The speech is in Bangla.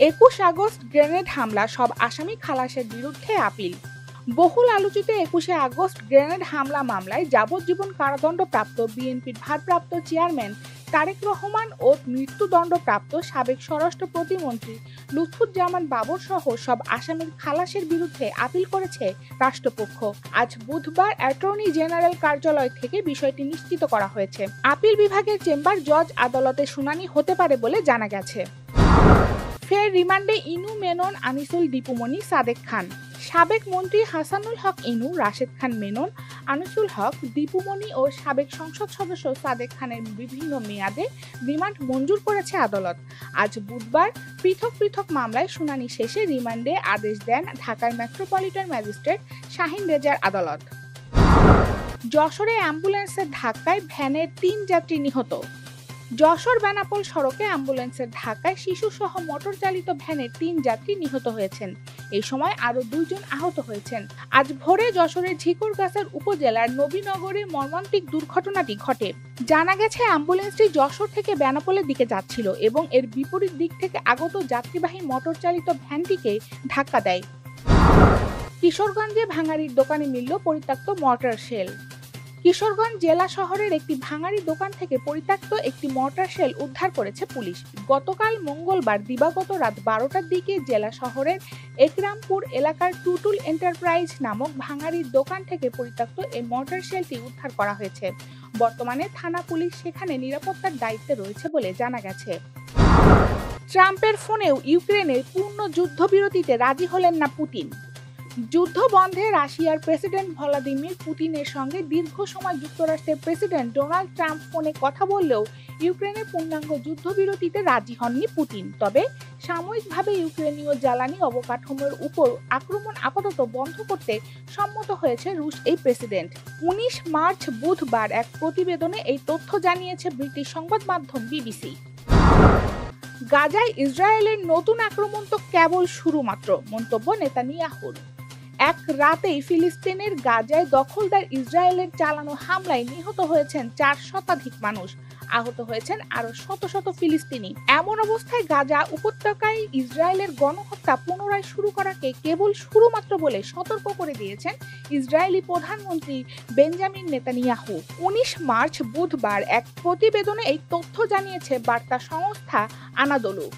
২১ আগস্ট গ্রেনেড হামলা, সব আসামি খালাসের বিরুদ্ধে আপিল। বহুল আলোচিত ২১শে আগস্ট গ্রেনেড হামলা মামলায় যাবজ্জীবন কারাদণ্ডপ্রাপ্ত বিএনপির ভারপ্রাপ্ত চেয়ারম্যান তারেক রহমান ও মৃত্যুদণ্ডপ্রাপ্ত সাবেক স্বরাষ্ট্র প্রতিমন্ত্রী লুৎফুজ্জামান বাবর সহ সব আসামির খালাসের বিরুদ্ধে আপিল করেছে রাষ্ট্রপক্ষ। আজ বুধবার অ্যাটর্নি জেনারেল কার্যালয় থেকে বিষয়টি নিশ্চিত করা হয়েছে। আপিল বিভাগের চেম্বার জজ আদালতে শুনানি হতে পারে বলে জানা গেছে। ফের রিমান্ডে ইনু, মেনন, আনিসুল, দীপুমণি, সাদেক খান। সাবেক মন্ত্রী হাসানুল হক ইনু, রাশেদ খান মেনন, আনিসুল হক, দীপুমণি ও সাবেক সংসদ সদস্য সাদেক খানের বিভিন্ন মেয়াদে রিমান্ড মঞ্জুর করেছে আদালত। আজ বুধবার পৃথক পৃথক মামলায় শুনানি শেষে রিমান্ডে আদেশ দেন ঢাকার মেট্রোপলিটন ম্যাজিস্ট্রেট শাহিন রেজার আদালত। যশোরে অ্যাম্বুলেন্সের ধাক্কায় ভ্যানের ৩ যাত্রী নিহত। যশোর বেনাপোল সড়কে অ্যাম্বুলেন্সের ধাক্কায় শিশুসহ মোটর চালিত ভ্যানের ৩ যাত্রী নিহত হয়েছেন। এই সময় আরও ২ জন আহত হয়েছেন। আজ ভোরে যশোরের ঝিকরগাছার উপজেলার নবীনগরে মর্মান্তিক দুর্ঘটনাটি ঘটে। জানা গেছে, অ্যাম্বুলেন্সটি যশোর থেকে বেনাপোলের দিকে যাচ্ছিল এবং এর বিপরীত দিক থেকে আগত যাত্রীবাহী মোটর চালিত ভ্যানটিকে ধাক্কা দেয়। কিশোরগঞ্জে ভাঙাড়ির দোকানে মিলল পরিত্যক্ত মর্টার শেল। কিশোরগঞ্জ জেলা শহরের একটি ভাঙাড়ি দোকান থেকে পরিত্যক্ত একটি মর্টার শেল উদ্ধার করেছে পুলিশ। গতকাল মঙ্গলবার দিবাগত রাত ১২টার দিকে জেলা শহরের একরামপুর এলাকার টুটুল এন্টারপ্রাইজ নামক ভাঙাড়ির দোকান থেকে পরিত্যক্ত এই মর্টার শেলটি উদ্ধার করা হয়েছে। বর্তমানে থানা পুলিশ সেখানে নিরাপত্তার দায়িত্বে রয়েছে বলে জানা গেছে। ট্রাম্পের ফোনেও ইউক্রেনের পূর্ণ যুদ্ধবিরতিতে রাজি হলেন না পুতিন। যুদ্ধ বন্ধে রাশিয়ার প্রেসিডেন্ট ভ্লাদিমির পুতিনের সঙ্গে দীর্ঘ সময় যুক্তরাষ্ট্রের প্রেসিডেন্ট ডোনাল্ড ট্রাম্প ফোনে কথা বললেও ইউক্রেনের পূর্ণাঙ্গ যুদ্ধবিরতিতে রাজি হননি পুতিন। তবে সাময়িকভাবে ইউক্রেনীয় জ্বালানি অবকাঠামোর উপর আক্রমণ আপাতত বন্ধ করতে সম্মত হয়েছে রুশ এই প্রেসিডেন্ট। ১৯ মার্চ বুধবার এক প্রতিবেদনে এই তথ্য জানিয়েছে ব্রিটিশ সংবাদ মাধ্যম বিবিসি। গাজায় ইসরায়েলের নতুন আক্রমণ তো কেবল শুরু মাত্র, মন্তব্য নেতানিয়াহুর। এক রাতেই ফিলিস্তিনের গাজায় দখলদার ইসরায়েলের চালানো হামলায় নিহত হয়েছেন ৪ শতাধিক মানুষ, আহত হয়েছেন আরো শত শত ফিলিস্তিনি। এমন অবস্থায় গাজা উপত্যকায় ইসরায়েলের গণহত্যা পুনরায় শুরু করাকে কেবল শুরুমাত্র বলে সতর্ক করে দিয়েছেন ইসরায়েলি প্রধানমন্ত্রী বেঞ্জামিন নেতানিয়াহু। ১৯ মার্চ বুধবার এক প্রতিবেদনে এই তথ্য জানিয়েছে বার্তা সংস্থা আনাদোলু।